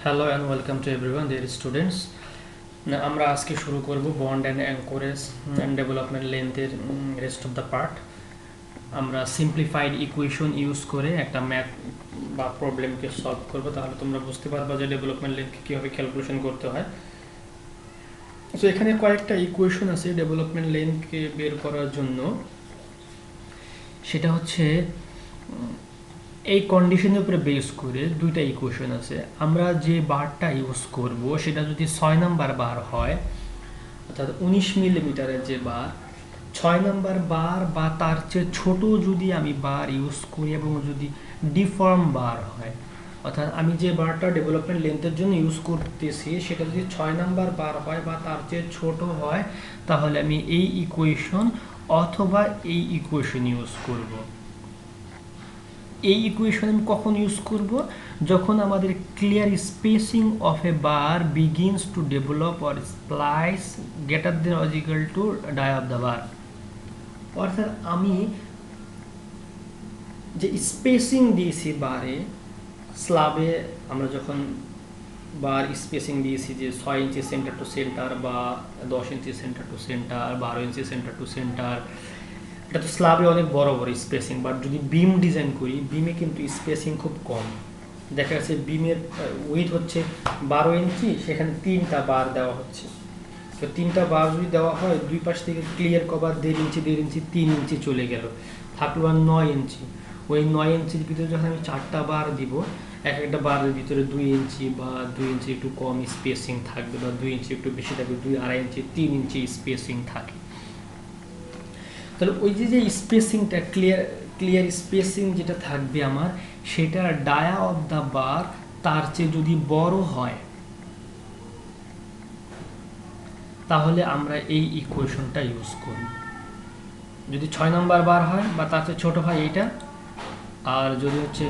Hello and welcome to everyone dear students. আমরা আজকে শুরু করব bond and anchorage and development লেন্থের রেস্ট অফ দ্য পার্ট। আমরা সিম্পলিফাইড ইকুয়েশন ইউজ করে একটা ম্যাথ বা প্রবলেমকে সলভ করব, তাহলে তোমরা বুঝতে পারবা যে ডেভেলপমেন্ট লেন্থকে কীভাবে ক্যালকুলেশন করতে হয়। সো এখানে কয়েকটা ইকুয়েশন আছে ডেভেলপমেন্ট লেন্থকে বের করার জন্য। সেটা হচ্ছে এই কন্ডিশনের উপরে বেস করে দুইটা ইকুয়েশন আছে। আমরা যে বারটা ইউজ করব সেটা যদি 6 নাম্বার বার হয়, অর্থাৎ 19 মিলিমিটারের যে বার, 6 নাম্বার বার বা তার চেয়ে ছোট যদি আমি বার ইউজ করি এবং যদি ডিফর্ম বার হয়, অর্থাৎ আমি যে বারটা ডেভেলপমেন্ট লেন্থের জন্য ইউজ করতেছি সেটা যদি 6 নাম্বার বার হয় বা তার চেয়ে ছোট হয়, তাহলে আমি এই ইকুয়েশন অথবা এই ইকুয়েশন ইউজ করব। এই ইকুয়েশন আমি কখন ইউজ করব? যখন আমাদের clear spacing of a bar begins to develop or splice greater than or equal to dia of the bar. অর্থাৎ আমি যে স্পেসিং দিয়েছি বারে, স্ল্যাবে আমরা যখন বার স্পেসিং দিয়েছি যে 6 ইঞ্চি সেন্টার টু সেন্টার বা 10 ইঞ্চি সেন্টার টু সেন্টার, 12 ইঞ্চি সেন্টার টু সেন্টার, এটা তো স্ল্যাবে অনেক বড় বড় স্পেসিং। বাট যদি বিম ডিজাইন করি, বিমে কিন্তু স্পেসিং খুব কম। দেখা যাচ্ছে বিমের উইথ হচ্ছে 12 ইঞ্চি, সেখানে 3টা বার দেওয়া হচ্ছে। তো 3টা বার যদি দেওয়া হয়, দুই পাশ থেকে ক্লিয়ার কভার 1.5 ইঞ্চি 1.5 ইঞ্চি 3 ইঞ্চি চলে গেল, থাকলো আর 9 ইঞ্চি। ওই 9 ইঞ্চির ভিতরে যখন আমি 4টা বার দিব, এক একটা বারের ভিতরে 2 ইঞ্চি বা 2 ইঞ্চি একটু কম স্পেসিং থাকবে, বা 2 ইঞ্চি একটু বেশি থাকবে, 2.5 ইঞ্চি 3 ইঞ্চি স্পেসিং থাকে। তাহলে ওই যে স্পেসিংটা ক্লিয়ার স্পেসিং যেটা থাকবে আমার, সেটা ডায়া অফ দ্য বার তার চেয়ে যদি বড় হয়, তাহলে আমরা এই ইকুয়েশনটা ইউজ করব। যদি 6 নাম্বার বার হয় বা তার চেয়ে ছোট হয় এইটা, আর যদি হচ্ছে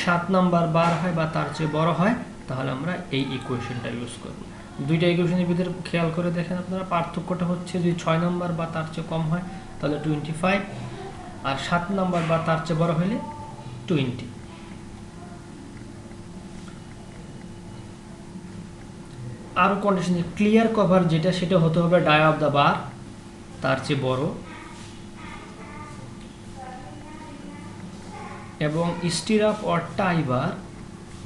7 নাম্বার বার হয় বা তার চেয়ে বড় হয়, তাহলে আমরা এই ইকুয়েশনটা ইউজ করব। দুইটা ইকুয়েশনের ভিতরে খেয়াল করে দেখেন আপনারা, পার্থক্যটা হচ্ছে যদি 6 নাম্বার বা তার চেয়ে কম হয় তাহলে 25, আর 7 নাম্বার বা তার চেয়ে বড় হলে 20। আরও কন্ডিশন, ক্লিয়ার কভার যেটা, সেটা হতে হবে ডাই অফ দ্য বার তার চেয়ে বড়, এবং স্টিরাপ অর টাই বার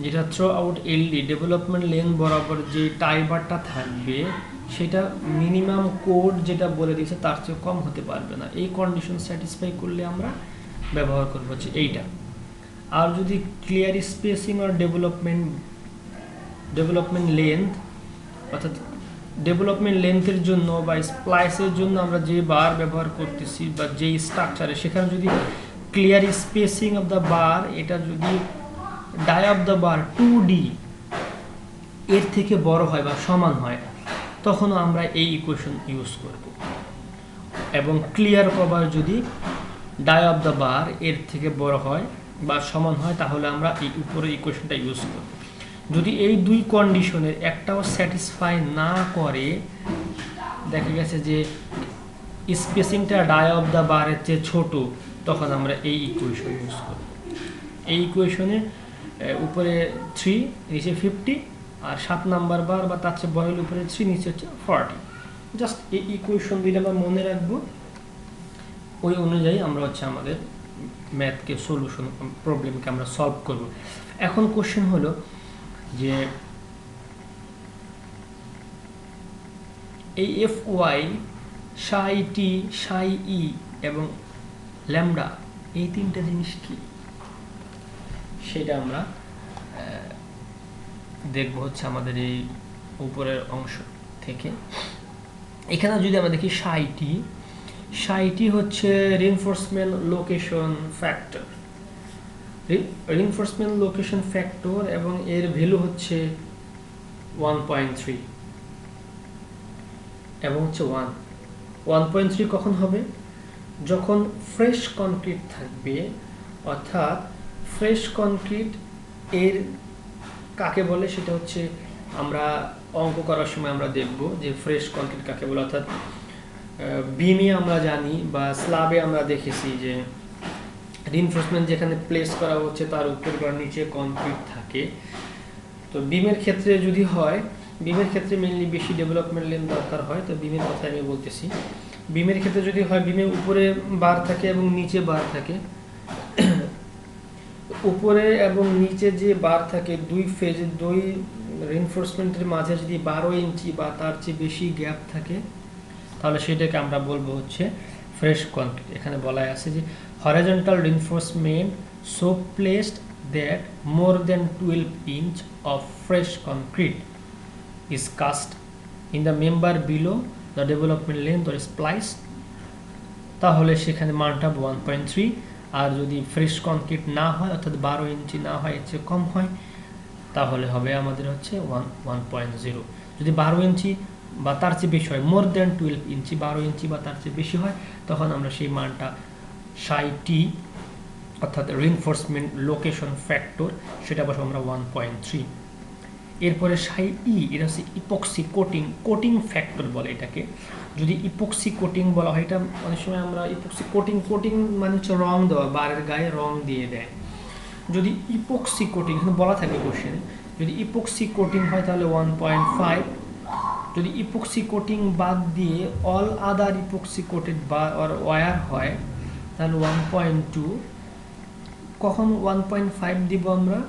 যেটা থ্রো আউট এলডি ডেভেলপমেন্ট লেন বরাবর যে টাই বারটা থাকবে, সেটা মিনিমাম কোড যেটা বলে দিয়েছে তার চেয়ে কম হতে পারবে না। এই কন্ডিশন স্যাটিসফাই করলে আমরা ব্যবহার করবো হচ্ছে এইটা। আর যদি ক্লিয়ার স্পেসিং আর ডেভেলপমেন্ট লেন্থ, অর্থাৎ ডেভেলপমেন্ট লেন্থের জন্য বা স্প্লাইসের জন্য আমরা যে বার ব্যবহার করতেছি বা যেই স্ট্রাকচারে, সেখানে যদি ক্লিয়ার স্পেসিং অফ দ্য বার এটা যদি die of the bar 2D এর থেকে বড় হয় বা সমান হয়, তখনও আমরা এই ইকুয়েশন ইউজ করব। এবং ক্লিয়ার কভার যদি ডাই অফ দ্য বার এর থেকে বড় হয় বা সমান হয়, তাহলে আমরা এই উপরের ইকুয়েশনটা ইউজ করব। যদি এই দুই কন্ডিশনের একটাও স্যাটিসফাই না করে, দেখা গেছে যে স্পেসিংটা ডাই অফ দ্য বারের চেয়ে ছোট, তখন আমরা এই ইকুয়েশন ইউজ করব। এই ইকুয়েশনে উপরে 3, নিচে 50, আর 7 নাম্বার বার বা তার চেয়ে বড় হলে উপরে 3, নিচে হচ্ছে 40। জাস্ট এই ইকুয়েশন দুইটা আমরা মনে রাখবো, ওই অনুযায়ী আমরা হচ্ছে আমাদের ম্যাথকে সলিউশন প্রবলেমকে আমরা সলভ করব। এখন কোশ্চেন হলো যে এই F Y, psi T, psi ই এবং ল্যামডা, এই তিনটা জিনিস কি, সেটা আমরা দেখব হচ্ছে আমাদের এই উপরের অংশ থেকে। এখানে যদি আমরা দেখি সাইটি হচ্ছে reinforcement location factor, reinforcement location factor, এবং এর ভ্যালু হচ্ছে 1.3 এবং হচ্ছে 1.3 কখন হবে? যখন ফ্রেশ কনক্রিট থাকবে। অর্থাৎ ফ্রেশ কনক্রিট এর কাকে বলে, সেটা হচ্ছে আমরা অঙ্ক করার সময় আমরা দেখব যে ফ্রেশ কনক্রিট কাকে বলে। অর্থাৎ বিমে আমরা জানি বা স্ল্যাবে আমরা দেখেছি যে রিইনফোর্সমেন্ট যেখানে প্লেস করা হচ্ছে তার উপর বা নিচে কনক্রিট থাকে, তো বিমের ক্ষেত্রে যদি হয়, বিমের ক্ষেত্রে মেইনলি বেশি ডেভেলপমেন্ট লেন্থ দরকার হয়। তো বিমের কথা আমি বলতেছি, বিমের ক্ষেত্রে যদি হয়, বিমের উপরে বার থাকে এবং নিচে বার থাকে। উপরে এবং নিচে যে বার থাকে দুই ফেজে, দুই রিইনফোর্সমেন্টের মাঝে যদি 12 ইঞ্চি বা তার চেয়ে বেশি গ্যাপ থাকে, তাহলে সেটাকে আমরা বলবো হচ্ছে ফ্রেশ কনক্রিট। এখানে বলা আছে যে horizontal reinforcement so placed that more than 12 inch of fresh concrete is cast in the member below the development length or splice, তাহলে সেখানে মানটা 1.3। আর যদি ফ্রেশ কনক্রিট না হয়, অর্থাৎ 12 ইঞ্চি না হয়, এর চেয়ে কম হয়, তাহলে হবে আমাদের হচ্ছে 1.0। যদি 12 ইঞ্চি বা তার চেয়ে বেশি হয়, মোর দেন 12 ইঞ্চি, 12 ইঞ্চি বা তার চেয়ে বেশি হয়, তখন আমরা সেই মানটা সাইটি অর্থাৎ রিইনফোর্সমেন্ট লোকেশন ফ্যাক্টর, সেটা বসাবো আমরা 1.3। এরপরে সাই ই, এটা হচ্ছে ইপক্সি কোটিং ফ্যাক্টর বলে এটাকে। যদি ইপক্সি কোটিং বলা হয়, এটা অনেক সময় আমরা ইপক্সি কোটিং মানে হচ্ছে রং দেওয়া, বারের গায়ে রং দিয়ে দেয়। যদি ইপক্সি কোটিং এখানে বলা থাকে কোশ্চেনে, যদি ইপক্সি কোটিং হয় তাহলে 1.5। যদি ইপক্সি কোটিং বাদ দিয়ে all other epoxy coated bar or wire হয়, তাহলে 1.2। কখন 1.5 দিব আমরা?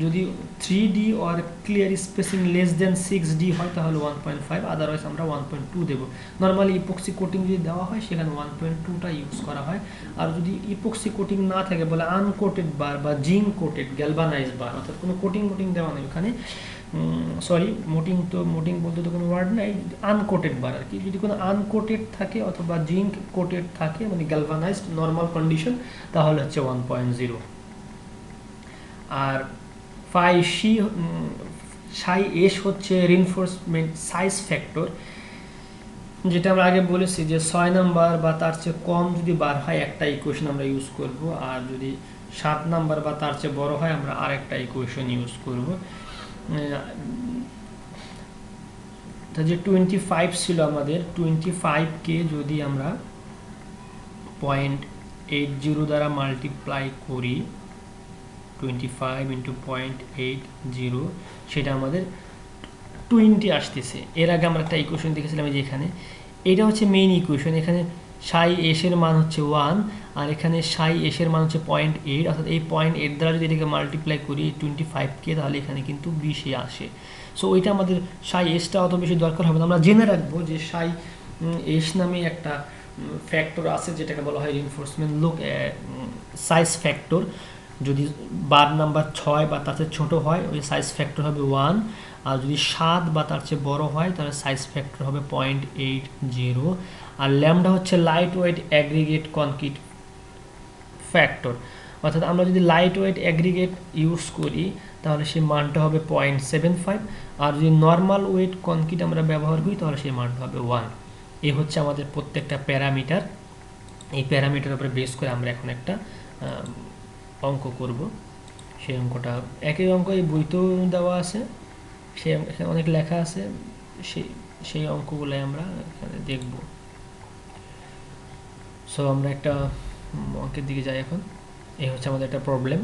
যদি 3D or clear spacing less than 6D হয়, তাহলে 1.5, আদারওয়াইজ আমরা 1.2 দেবো। নর্মালি ইপক্সি কোটিং যদি দেওয়া হয়, সেখানে 1.2টা ইউজ করা হয়। আর যদি ইপক্সি কোটিং না থাকে, বলে আনকোটেড বার বা জিঙ্ক কোটেড গ্যালভানাইজ বার, অর্থাৎ কোনো কোটিং দেওয়া নেই ওখানে, সরি মোটিং বলতে তো কোনো ওয়ার্ড নাই, আনকোটেড বার আর কি। যদি কোনো আনকোটেড থাকে অথবা জিঙ্ক কোটেড থাকে, মানে গ্যালভানাইজড নর্মাল কন্ডিশন, তাহলে হচ্ছে 1.0। আর সাই এস হচ্ছে রিইনফোর্সমেন্ট সাইজ ফ্যাক্টর, যেটা আমরা আগে বলেছি যে 6 নাম্বার বা তার চেয়ে কম যদি বার হয়, একটা ইকুয়েশন আমরা ইউজ করব। আর যদি 7 নাম্বার বা তার চেয়ে বড় হয়, আমরা আরেকটা ইকুয়েশন ইউজ করব। তো যে 25 ছিল আমাদের, 25কে যদি আমরা 0.80 দ্বারা মাল্টিপ্লাই করি, 25 ইন্টু 0.80, সেটা আমাদের 20 আসতেছে। এর আগে আমরা একটা ইকুয়েশন দেখেছিলাম যেখানে, এটা হচ্ছে মেইন ইকুয়েশন। এখানে সাই এস এর মান হচ্ছে 1, আর এখানে সাই এস এর মান হচ্ছে 0.8, অর্থাৎ এই 0.8 দ্বারা যদি এটাকে মাল্টিপ্লাই করি 25কে, তাহলে এখানে কিন্তু 20 আসে। সো ওইটা আমাদের সাই এসটা অত বেশি দরকার হবে না। আমরা জেনে রাখবো যে সাই এস নামে একটা ফ্যাক্টর আছে, যেটাকে বলা হয় রিইনফোর্সমেন্ট সাইজ ফ্যাক্টর। যদি বার নাম্বার 6 বা তার চেয়ে ছোটো হয়, ওই সাইজ ফ্যাক্টর হবে 1। আর যদি 7 বা তার চেয়ে বড় হয়, তাহলে সাইজ ফ্যাক্টর হবে 0.80। আর ল্যামডা হচ্ছে light weight aggregate concrete factor, অর্থাৎ আমরা যদি লাইট ওয়েট অ্যাগ্রিগেট ইউজ করি, তাহলে সেই মানটা হবে 0.75। আর যদি নর্মাল ওয়েট কনক্রিট আমরা ব্যবহার করি, তাহলে সেই মানটা হবে 1। এই হচ্ছে আমাদের প্রত্যেকটা প্যারামিটার। এই প্যারামিটার উপরে বেস করে আমরা এখন একটা অঙ্ক করব। সেই অঙ্কটা একই অঙ্ক এই বইতেও দেওয়া আছে, সেই এখানে অনেক লেখা আছে, সেই অঙ্কগুলো আমরা এখানে দেখব। সো আমরা একটা অঙ্কের দিকে যাই এখন। এই হচ্ছে আমাদের একটা প্রবলেম,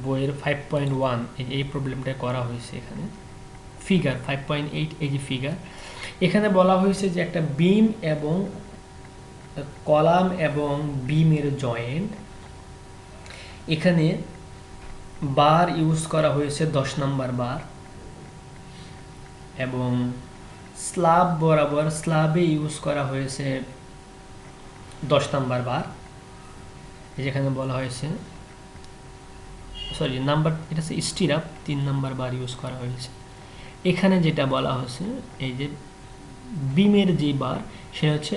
বইয়ের 5.1 এই প্রবলেমটা করা হয়েছে। এখানে ফিগার 5.8, এই যে ফিগার, এখানে বলা হয়েছে যে একটা বিম এবং কলাম এবং বিমের জয়েন্ট, এখানে বার ইউজ করা হয়েছে 10 নম্বর বার, এবং স্ল্যাব বরাবর স্ল্যাবে ইউজ করা হয়েছে 10 নম্বর বার। যেখানে বলা হয়েছে, সরি নাম্বার, এটা হচ্ছে স্টিরাপ, 3 নম্বর বার ইউজ করা হয়েছে। এখানে যেটা বলা হয়েছে, এই যে বিমের যে বার, সেটা হচ্ছে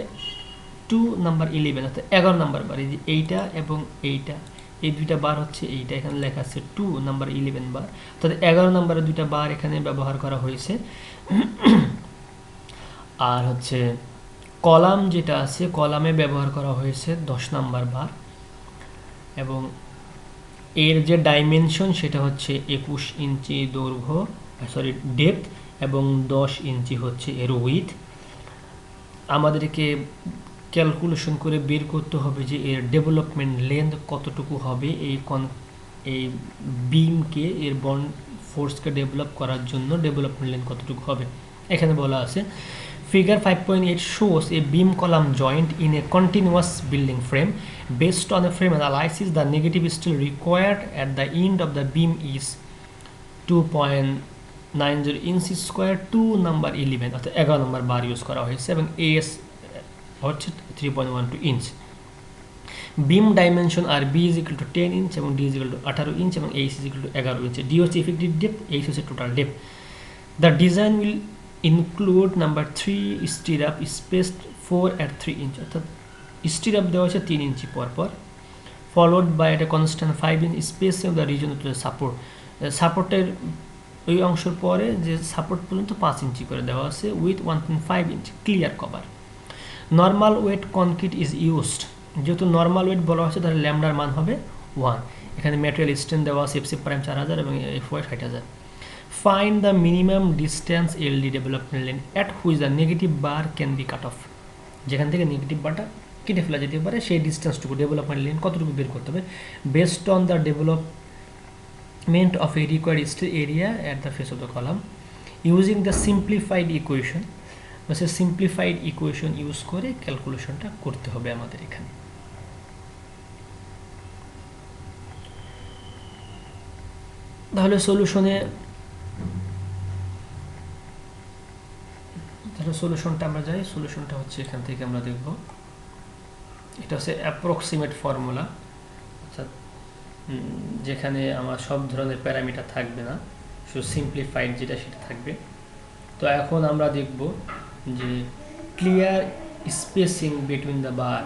2 নাম্বার 11, অর্থাৎ 11 নম্বর বার। এই যে এইটা এবং এইটা, এই দুইটা বার হচ্ছে এইটা, এখানে লেখা আছে 2 নাম্বার 11 বার, অর্থাৎ 11 নম্বরের দুইটা বার এখানে ব্যবহার করা হয়েছে। আর হচ্ছে কলাম যেটা আছে, কলামে ব্যবহার করা হয়েছে 10 নাম্বার বার, এবং এর যে ডাইমেনশন সেটা হচ্ছে 21 ইঞ্চি দৈর্ঘ্য, সরি ডেপথ, এবং 10 ইঞ্চি হচ্ছে এর উইথ। আমাদেরকে ক্যালকুলেশন করে বের করতে হবে যে এর ডেভেলপমেন্ট লেন্থ কতটুকু হবে এই বিমকে এর বন্ড ফোর্সকে ডেভেলপ করার জন্য ডেভেলপমেন্ট লেন্থ কতটুকু হবে। এখানে বলা আছে figure 5.8 shows a beam column joint in a continuous building frame. Based on a frame analysis, the negative steel required at the end of the beam is 2.90 inches square to number 11 অর্থাৎ 11 নম্বর bar use করা হয়েছে এবং S হচ্ছে 3.12 inch. Beam dimension আর B is equal to 10 inch এবং D is equal to 18 inch এবং H is equal to 11 inch. D হচ্ছে effective depth, H হচ্ছে total depth. The design will include number 3 stirrup spaced 4 at 3 inch অর্থাৎ stirrup দেওয়া হচ্ছে 3 inch পর followed by একটা constant 5 inch space of the region of the support. সাপোর্টের ওই অংশের পরে যে সাপোর্ট পর্যন্ত 5 ইঞ্চি করে দেওয়া আছে with 1.5 inch clear cover. Normal wait concrete is used, যেহেতু নর্মাল ওয়েট বলা হচ্ছে তাহলে ল্যামডার মান হবে 1। এখানে ম্যাটেরিয়াল স্ট্রেন্থ দেওয়া আছে এফসি প্রাইম 4000 এবং FY 60000। Find the minimum distance LD development length at which the negative bar can be cut off, যেখান থেকে নেগেটিভ বারটা কেটে ফেলা যেতে পারে সেই ডিস্টেন্সটুকু ডেভেলপমেন্ট লেন কতটুকু বের করতে হবে based on the development of a required steel area at the face of the column using the simplified equation. Simplified equation use করে ক্যালকুলেশনটা করতে হবে আমাদের এখানে। তাহলে সলিউশনটা আমরা যাই। সলিউশনটা হচ্ছে এখান থেকে আমরা দেখব, এটা হচ্ছে অ্যাপ্রক্সিমেট ফর্মুলা, অর্থাৎ যেখানে আমার সব ধরনের প্যারামিটার থাকবে না, শুধু সিম্পলিফাইড যেটা সেটা থাকবে। তো এখন আমরা দেখব যে ক্লিয়ার স্পেসিং বিটুইন দ্য বার,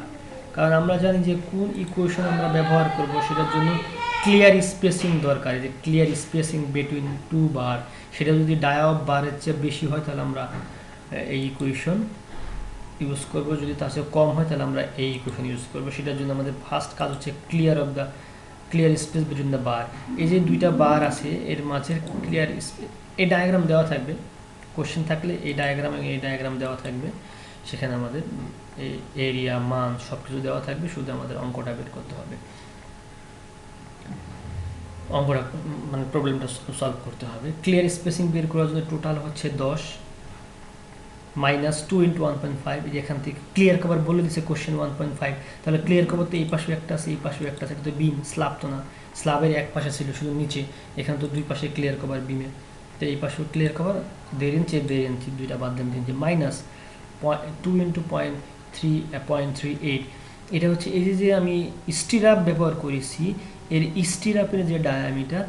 কারণ আমরা জানি যে কোন ইকুয়েশন আমরা ব্যবহার করব সেটার জন্য ক্লিয়ার স্পেসিং দরকার। যে ক্লিয়ার স্পেসিং বিটুইন টু বার সেটা যদি ডায়া অফ বারের চেয়ে বেশি হয় তাহলে আমরা এই ইকুয়েশন ইউজ করব, যদি তার চেয়ে কম হয় তাহলে আমরা এই ইকুয়েশন ইউজ করব। সেটার জন্য আমাদের ফার্স্ট কাজ হচ্ছে ক্লিয়ার স্পেস বিটুইন দ্য বার। এই যে দুইটা বার আছে এর মাঝে ক্লিয়ার স্পেস, এই ডায়াগ্রাম দেওয়া থাকবে, কোশ্চেন থাকলে এই ডায়াগ্রাম এবং এই ডায়াগ্রাম দেওয়া থাকবে, সেখানে আমাদের এই এরিয়া মান সব কিছু দেওয়া থাকবে, শুধু আমাদের অঙ্কটা বের করতে হবে, অঙ্কটা মানে প্রবলেমটা সলভ করতে হবে। ক্লিয়ার স্পেসিং বের করার জন্য টোটাল হচ্ছে 10 -2 × 1.5। এখান থেকে ক্লিয়ার কভার বলে দিচ্ছে কোশ্চেন 1.5, তাহলে ক্লিয়ার কভার তো এই পাশে একটা আছে এই পাশেও একটা আছে, কিন্তু বিম স্ল্যাব তো না, স্ল্যাবের এক পাশে ছিল শুধু নিচে, এখানে তো দুই পাশে ক্লিয়ার কভার বিমে, তো এই পাশেও ক্লিয়ার কভার 1.5 ইঞ্চি 1.5 ইঞ্চি দুইটা বাদ দেন 3 ইঞ্চি -2 × 0.38। এটা হচ্ছে এই যে আমি স্টিরাপ ব্যবহার করেছি এর স্টিরাপের যে ডায়ামিটার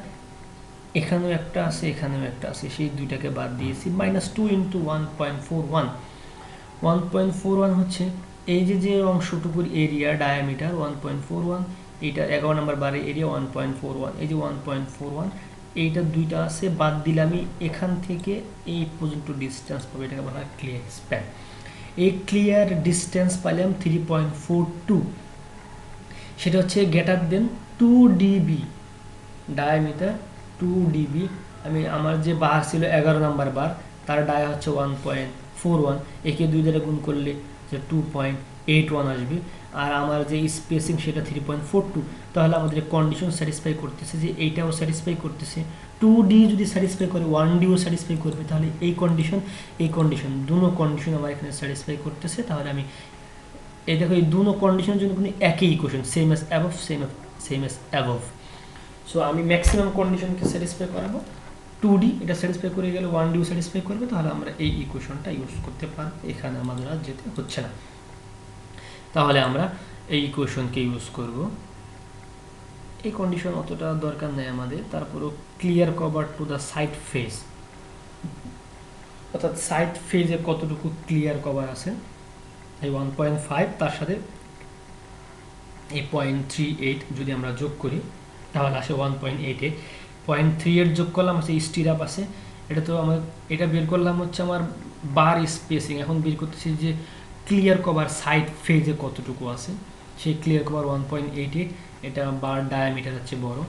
এখানেও একটা আছে এখানেও একটা আছে, সেই দুইটাকে বাদ দিয়েছি। -2 × 1.41 1.41 হচ্ছে এই যে অংশটুকুর এরিয়া ডায়ামিটার 1.41, এইটা 11 নম্বর বারের এরিয়া 1.41, এই যে 1.41 এইটা দুইটা আছে বাদ দিলে আমি এখান থেকে এই পর্যন্ত ডিস্টেন্স পাবো, এটাকে বলা হয় ক্লিয়ার স্প্যান। এই ক্লিয়ার ডিস্টেন্স পাইলাম 3.42, সেটা হচ্ছে greater than 2 dB diameter 2 dB। আমার যে বার ছিল 11 নম্বর বার, তার ডায়া হচ্ছে 1.41, একে 2 দ্বারা গুণ করলে যে 2.81 আসবে, আর আমার যে স্পেসিং সেটা 3.42। তাহলে আমাদের কন্ডিশন স্যাটিসফাই করতেছে যে এইটাও স্যাটিসফাই করতেছে, 2D যদি স্যাটিসফাই করে 1Dও স্যাটিসফাই করবে, তাহলে এই কন্ডিশন দুটো কন্ডিশন আমার এখানে স্যাটিসফাই করতেছে। তাহলে আমি এই দেখো এই দুটো কন্ডিশনের জন্য কিন্তু একই equation, same as above. So আমি ম্যাক্সিমাম কন্ডিশনকে স্যাটিসফাই করাবো, 2D এটা স্যাটিসফাই করে গেলে 1Dও স্যাটিসফাই করবে, তাহলে আমরা এই ইকুয়েশনটা ইউজ করতে পারবো, এখানে আমাদের আর যেতে হচ্ছে না। তাহলে আমরা এই ইকুয়েশনকে ইউজ করব, এই কন্ডিশন অতটা দরকার নেই আমাদের। তারপরও clear cover to the side face, অর্থাৎ সাইড ফেজে কতটুকু ক্লিয়ার কভার আছে, এই 1.5 তার সাথে এই 0.38 যদি আমরা যোগ করি তাহলে আসে 1.88। 0.3 যোগ করলাম আছে স্টিরাপ আছে, এটা তো আমার এটা বের করলাম হচ্ছে আমার বার স্পেসিং। এখন বের করতেছি যে ক্লিয়ার কভার সাইড ফেজে কতটুকু আছে, সেই ক্লিয়ার কভার 1.88, এটা বার ডায়ামিটার হচ্ছে বড়,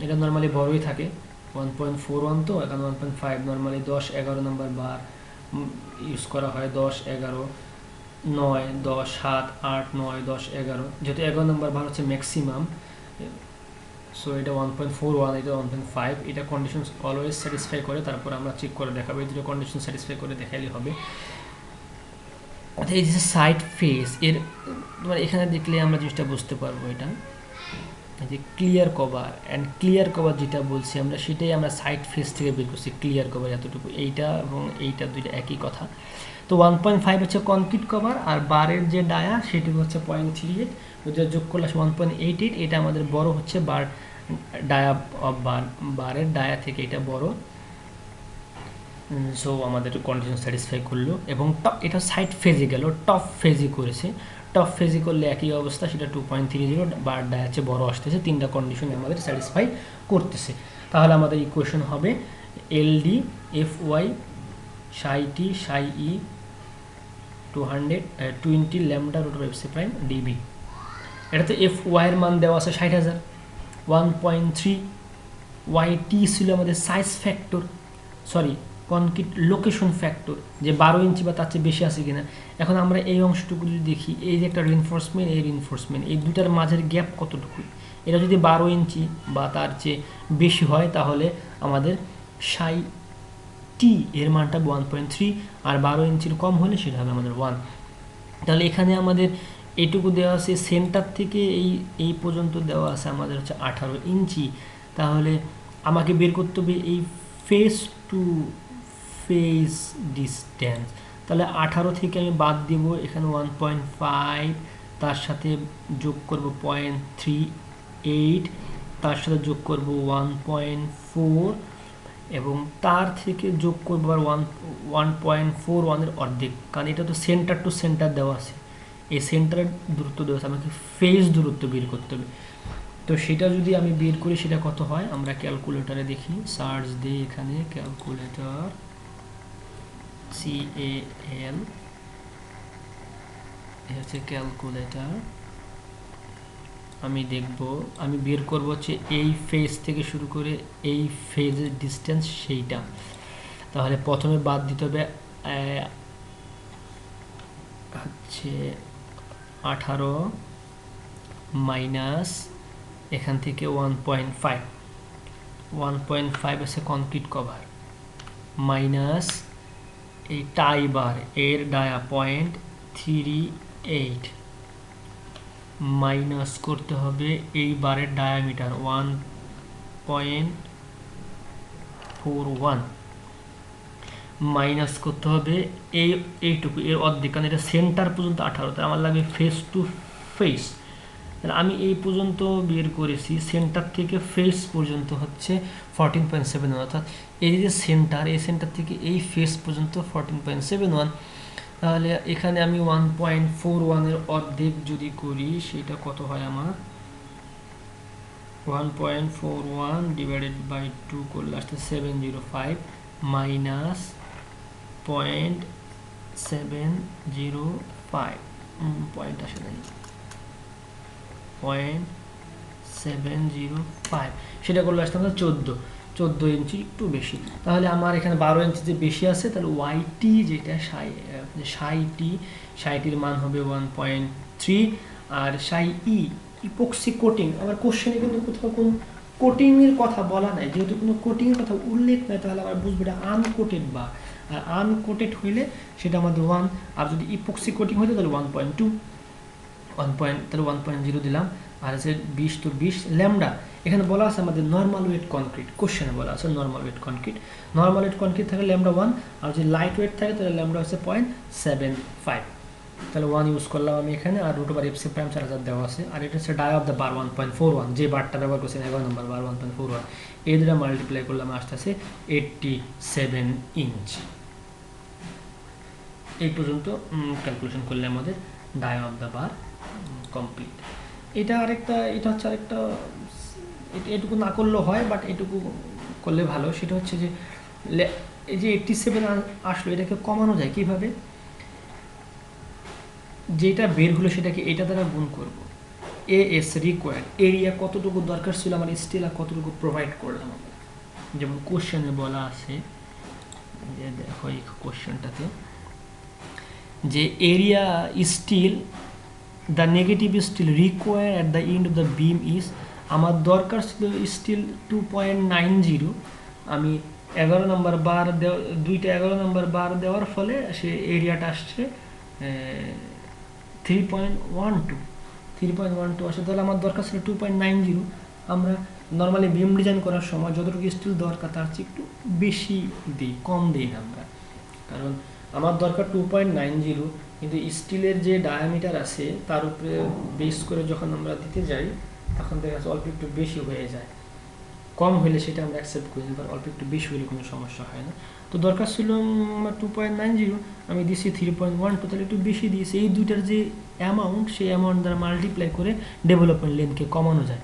এটা নর্মালি বড়ই থাকে 1.41, তো এখন 1.5 নর্মালি 10-11 নম্বর বার ইউজ করা হয়, 10-11 9 10 7 8 9 10 11, যেহেতু 11 নম্বর বার হচ্ছে ম্যাক্সিমাম সো এটা 1.41, এটা 1.5, এটা কন্ডিশন অলওয়েজ স্যাটিসফাই করে, তারপর আমরা চেক করে দেখাবো, এই দুটো কন্ডিশন স্যাটিসফাই করে দেখাইলে হবে। অর্থাৎ এই যে সাইড ফেস এর তোমার এখানে দেখলে আমরা জিনিসটা বুঝতে পারবো, এটা এই যে clear cover and clear cover যেটা বলছি আমরা, সেটাই আমরা সাইড ফেস থেকে বের করছি। ক্লিয়ার কভার এতটুকু, এইটা এবং এইটা দুইটা একই কথা। তো 1.5 হচ্ছে কনক্রিট কভার, আর বারের যে ডায়া সেটুকু হচ্ছে 0.38, ওটা যোগ করলে 1.88। এটা আমাদের বড় হচ্ছে বার ডায়া অফ বারের ডায়া থেকে এটা বড়। সো আমাদের কন্ডিশন স্যাটিসফাই করলো, এবং এটা সাইড ফেজে গেল, টপ ফেজে করেছে। টপ ফেজে করলে একই অবস্থা, সেটা 2.30 বার ডায়া হচ্ছে বড় আসতেছে। তিনটা কন্ডিশন আমাদের স্যাটিসফাই করতেছে। তাহলে আমাদের ইকুয়েশন হবে এলডি F Y psi T psi E 220 lambda root over FC prime DB. এটাতে এফ ওয়াইয়ের মান দেওয়া আছে 60,000। 1.3 ওয়াই টি ছিল আমাদের size factor, sorry concrete location factor, যে 12 ইঞ্চি বা তার চেয়ে বেশি আছে কিনা। এখন আমরা এই অংশটুকু যদি দেখি, এই যে একটা রিনফোর্সমেন্ট, এই রিনফোর্সমেন্ট, এই দুটার মাঝের গ্যাপ কতটুকু, এটা যদি 12 ইঞ্চি বা তার চেয়ে বেশি হয়, তাহলে আমাদের সাই টি এর মানটা 1.3, আর 12 ইঞ্চির কম হলে সেটা হবে আমাদের 1। তাহলে এখানে আমাদের এইটুকু দেওয়া আছে, সেন্টার থেকে এই পর্যন্ত দেওয়া আছে আমাদের হচ্ছে 18 ইঞ্চি। তাহলে আমাকে বের করতে হবে এই ফেস টু ফেস ডিস্টেন্স। তাহলে 18 থেকে আমি বাদ দিব এখানে 1.5, তার সাথে যোগ করব 0.38, তার সাথে যোগ করব 1.4, এবং তার থেকে যোগ করবো আর 1.41-এর অর্ধেক, কারণ এটা তো সেন্টার টু সেন্টার দেওয়া আছে, এই সেন্টারের দূরত্ব দেওয়া আছে, আমাকে ফেজ দূরত্ব বের করতে হবে। তো সেটা যদি আমি বের করি সেটা কত হয়, আমরা ক্যালকুলেটরে দেখি, সার্চ দিই এখানে ক্যালকুলেটর CAL, এই হচ্ছে ক্যালকুলেটর। আমি দেখব, আমি বের করব হচ্ছে এই ফেজ থেকে শুরু করে এই ফেজের ডিস্টেন্স সেইটা। তাহলে প্রথমে বাদ দিতে হবে হচ্ছে 18 মাইনাস এখান থেকে 1.5 আছে কনক্রিট কভার, মাইনাস এই টাই বার এর ডায়া 0.38, মাইনাস করতে হবে এই বারের ডায়ামিটার 1.41, মাইনাস করতে হবে এইটুকু এর অর্ধেক, কারণ এটা সেন্টার পর্যন্ত 18, তাই আমার লাগবে ফেস টু ফেস। তাহলে আমি এই পর্যন্ত বের করেছি, সেন্টার থেকে ফেস পর্যন্ত হচ্ছে 14.71, অর্থাৎ এই যে সেন্টার, এই সেন্টার থেকে এই ফেস পর্যন্ত 14.71। তাহলে এখানে আমি 1.41-এর অর্ধেক যদি করি, সেটা কত হয় আমার, 1.41 ডিভাইডেড বাই 2 করলে আসতে 705, মাইনাস 0.705, পয়েন্ট আসে নাই, 0.705, সেটা করলে আসতে আমাদের 14 ইঞ্চি, একটু বেশি। তাহলে আমার এখানে 12 ইঞ্চি যে বেশি আছে, তাহলে ওয়াইটি যেটা সাইটির মান হবে 1.3, আর সাই ইপক্সি কোটিং, আমার কোশ্চেনে কিন্তু কোথাও কোনো কোটিংয়ের কথা বলা নাই, যেহেতু কোনো কোটিংয়ের কথা উল্লেখ নাই, তাহলে আমরা বুঝবো এটা আনকোটেড বার, আর আনকোটেড হইলে সেটা আমাদের 1, আর যদি ইপক্সি কোটিং হইতো তাহলে 1.2, তাহলে 1.0 দিলাম, আর আছে 20 তো 20 ল্যামডা। এখানে বলা আছে আমাদের নর্মাল ওয়েট কনক্রিট, কোশ্চেনে বলা আছে নর্মাল ওয়েট কনক্রিট থাকে ল্যামডা 1, আর যদি লাইট ওয়েট থাকে তাহলে ল্যামডা হচ্ছে 0.75, তাহলে 1 ইউজ করলাম আমি এখানে, আর রুট ওভার এফসি প্রাইম 4000 দেওয়া আছে, আর এটা হচ্ছে ডায়া অফ দ্য বার 1.41, যে বারটা ব্যবহার করছে 11 নম্বর বার 1.41, এই দুটা মাল্টিপ্লাই করলাম আসতে আছে 87 ইঞ্চি। এই পর্যন্ত ক্যালকুলেশন করলে আমাদের dia of the bar complete. এটা হচ্ছে আরেকটা, এটুকু না করলেও হয়, বাট এটুকু করলে ভালো। সেটা হচ্ছে যে এই যে 87 আসলো, এটাকে কমানো যায় কিভাবে, যেটা বের হলো সেটাকে এটা দ্বারা গুণ করব, এএস রিকোয়ার্ড এরিয়া কতটুকু দরকার ছিল আমার স্টিল, আর কতটুকু প্রোভাইড করলাম আমরা, যেমন কোশ্চেনে বলা আছে, যে দেখো এই কোশ্চেনটাতে যে area steel, the negative steel required at the end of the beam is আমার দরকার ছিল স্টিল 2.90, আমি 11 নম্বর বার দুইটা 11 নম্বর বার দেওয়ার ফলে সে এরিয়াটা আসছে 3.12 আসে। তাহলে আমার দরকার ছিল 2.90। আমরা নর্মালি বিম ডিজাইন করার সময় যতটুকু স্টিল দরকার তার চেয়ে একটু বেশি দিই, কম দিই না আমরা, কারণ আমার দরকার 2.90, কিন্তু স্টিলের যে ডায়ামিটার আছে তার উপরে বেস করে যখন আমরা দিতে যাই তখন দেখা যাচ্ছে অল্প একটু বেশি হয়ে যায়। কম হলে সেটা আমরা অ্যাকসেপ্ট করি, এবার অল্প একটু বেশি হলে কোনো সমস্যা হয় না। তো দরকার ছিল আমার 2.90, আমি দিয়েছি 3.12, তাহলে একটু বেশি দিয়েছি। এই দুইটার যে অ্যামাউন্ট, সেই অ্যামাউন্ট দ্বারা মাল্টিপ্লাই করে ডেভেলপমেন্ট লেন্থকে কমানো যায়।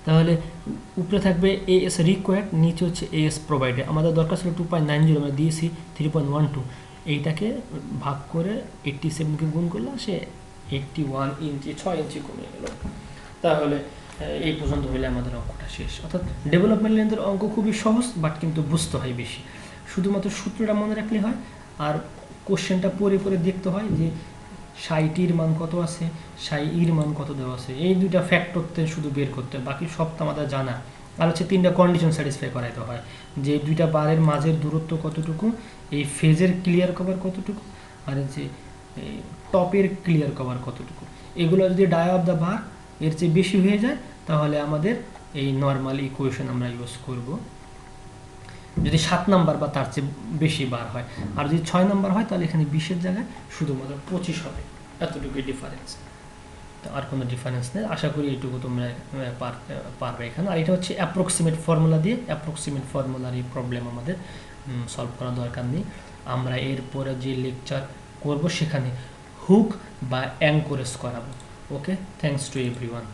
তাহলে উপরে থাকবে এএস রিকোয়ার্ড, নিচে হচ্ছে এএস প্রোভাইডেড। আমাদের দরকার ছিল 2.90, আমরা দিয়েছি 3.12। এইটাকে ভাগ করে 87কে গুণ করলে সে 81 ইঞ্চি, 6 ইঞ্চি কমে গেল। তাহলে এই পর্যন্ত হলে আমাদের অঙ্কটা শেষ। অর্থাৎ ডেভেলপমেন্ট লেন্থের অঙ্ক খুবই সহজ, বাট কিন্তু বুঝতে হয় বেশি। শুধুমাত্র সূত্রটা মনে রাখলে হয়, আর কোশ্চেনটা পড়ে পড়ে দেখতে হয় যে 60-র মান কত আছে, 60-র মান কত দেওয়া আছে, এই দুইটা ফ্যাক্টরতে শুধু বের করতে হয়, বাকি সব তো আমাদের জানা। আর হচ্ছে 3টা কন্ডিশন স্যাটিসফাই করাইতে হয়, যে দুইটা বারের মাঝের দূরত্ব কতটুকু, এই ফেজের ক্লিয়ার কভার কতটুকু, আর যে টপের ক্লিয়ার কভার কতটুকু। এগুলো যদি ডায়া অফ দ্য বার এর চেয়ে বেশি হয়ে যায় তাহলে আমাদের এই নর্মাল ইকুয়েশন আমরা ইউজ করব, যদি 7 নাম্বার বা তার চেয়ে বেশি বার হয়। আর যদি 6 নাম্বার হয় তাহলে এখানে 20-এর জায়গায় শুধুমাত্র 25 হবে, এতটুকুই ডিফারেন্স, আর কোনো ডিফারেন্স নেই। আশা করি এইটুকু তোমরা পারবে এখানে। আর এটা হচ্ছে অ্যাপ্রক্সিমেট ফর্মুলা দিয়ে, অ্যাপ্রক্সিমেট ফর্মুলার এই প্রবলেম আমাদের সলভ করা দরকার নেই। আমরা এরপরে যে লেকচার করব সেখানে হুক বা অ্যাঙ্করেজ করাবো। ওকে, থ্যাঙ্কস টু এভরিওয়ান।